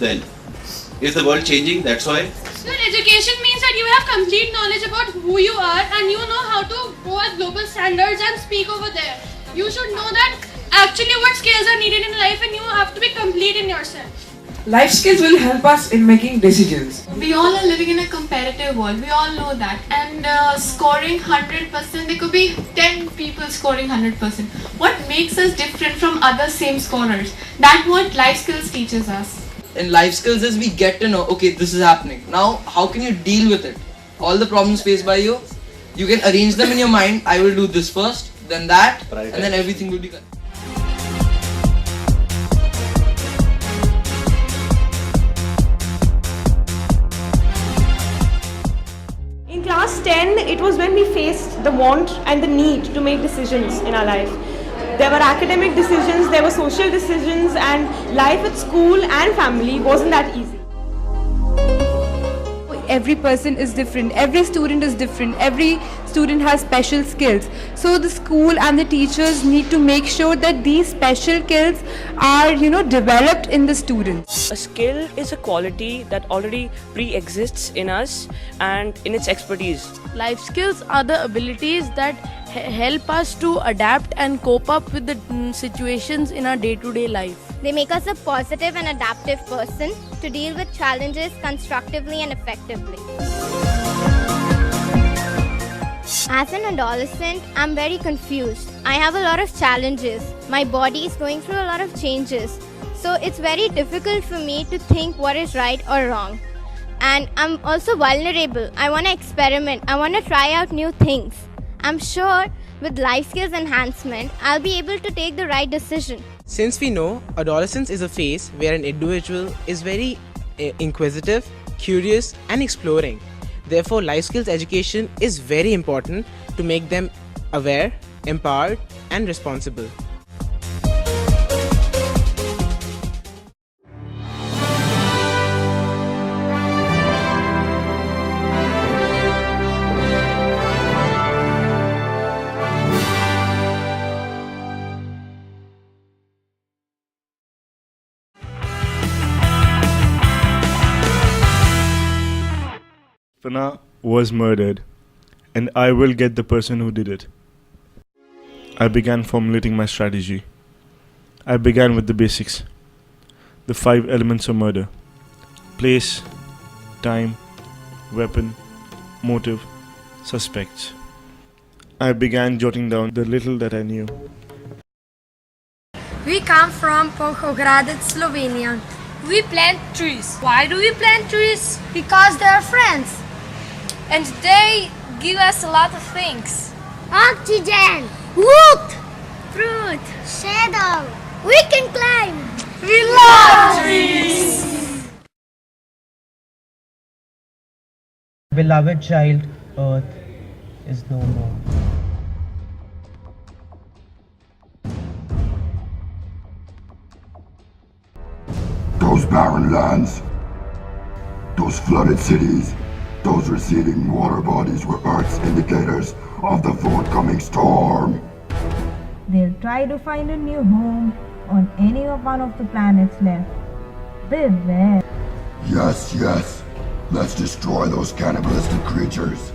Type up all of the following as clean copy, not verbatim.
then? Is the world changing? That's why. Your education means that you have complete knowledge about who you are and you know how to go at global standards and speak over there. You should know that actually what skills are needed in life and you have to be complete in yourself. Life skills will help us in making decisions. We all are living in a competitive world. We all know that. And scoring 100%, there could be 10 people scoring 100%. What makes us different from other same scorers? That's what life skills teaches us. In life skills is we get to know, okay, this is happening. Now, how can you deal with it? All the problems faced by you, you can arrange them in your mind. I will do this first, then that, and then everything will be good. In class 10, it was when we faced the want and the need to make decisions in our life. There were academic decisions, there were social decisions, and life at school and family wasn't that easy. Every person is different, every student is different, every student has special skills. So the school and the teachers need to make sure that these special skills are, developed in the students. A skill is a quality that already pre-exists in us and in its expertise. Life skills are the abilities that help us to adapt and cope up with the situations in our day-to-day life. They make us a positive and adaptive person to deal with challenges constructively and effectively. As an adolescent, I'm very confused. I have a lot of challenges. My body is going through a lot of changes. So it's very difficult for me to think what is right or wrong. And I'm also vulnerable. I want to experiment. I want to try out new things. I'm sure with life skills enhancement, I'll be able to take the right decision. Since we know adolescence is a phase where an individual is very inquisitive, curious and exploring. Therefore, life skills education is very important to make them aware, empowered and responsible. Fana was murdered, and I will get the person who did it. I began formulating my strategy. I began with the basics. The 5 elements of murder: place, time, weapon, motive, suspects. I began jotting down the little that I knew. We come from Pohogradec, Slovenia. We plant trees. Why do we plant trees? Because they are friends. And they give us a lot of things. Oxygen, wood, Fruit, shadow. We can climb. We love trees. Beloved child, Earth is no more. Those barren lands, those flooded cities, those receding water bodies were Earth's indicators of the forthcoming storm. They'll try to find a new home on any one of the planets left. Beware. Yes, yes. Let's destroy those cannibalistic creatures.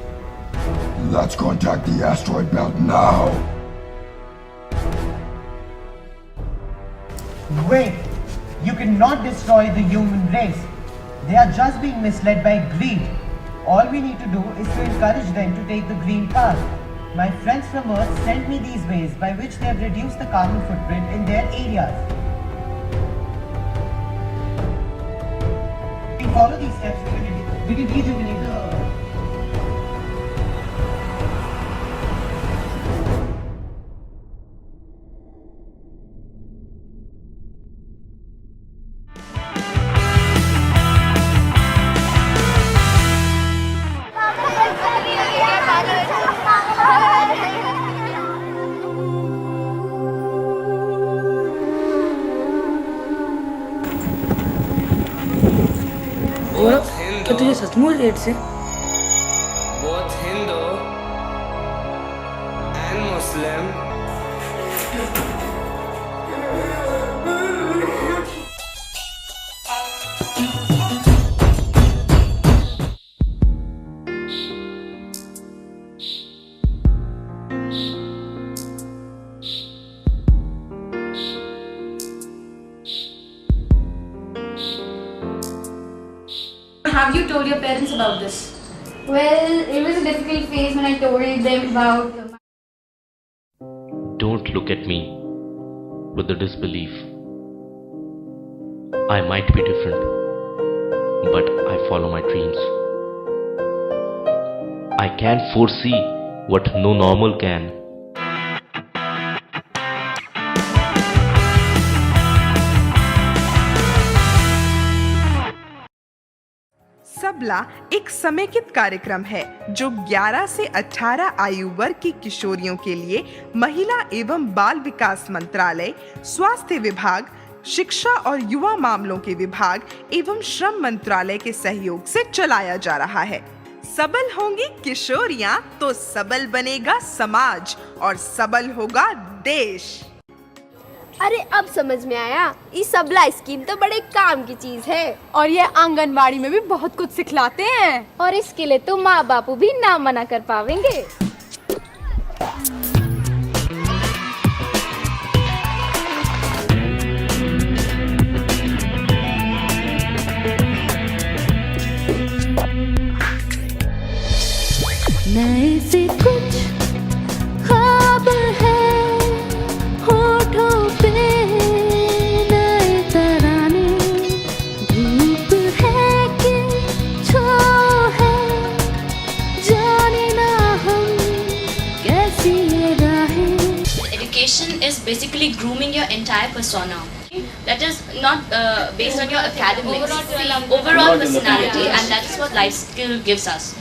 Let's contact the asteroid belt now. Wait! You cannot destroy the human race. They are just being misled by greed. All we need to do is to encourage them to take the green path. My friends from Earth sent me these ways by which they have reduced the carbon footprint in their areas. If we follow these steps, we will rejuvenate the Earth. क्या तुझे सचमुच late से both Hindu and Muslim told your parents about this? Well, it was a difficult phase when I told them about. Don't look at me with the disbelief. I might be different, but I follow my dreams. I can't foresee what no normal can. सबला एक समेकित कार्यक्रम है जो 11 से 18 आयु वर्ग की किशोरियों के लिए महिला एवं बाल विकास मंत्रालय, स्वास्थ्य विभाग, शिक्षा और युवा मामलों के विभाग एवं श्रम मंत्रालय के सहयोग से चलाया जा रहा है। सबल होंगी किशोरियां तो सबल बनेगा समाज और सबल होगा देश। अरे अब समझ में आया, ये सबला स्कीम तो बड़े काम की चीज है और ये आंगनबाड़ी में भी बहुत कुछ सिखलाते हैं और इसके लिए तो माँ बापू भी ना मना कर पावेंगे। नए से कुछ ख्वाब है होठों पे, नए तराने, धूप है कि छाँव है, जाने ना हम कैसी ये राहें। Education is basically grooming your entire persona. That is not based on your academics, overall personality, and that is what life skill gives us.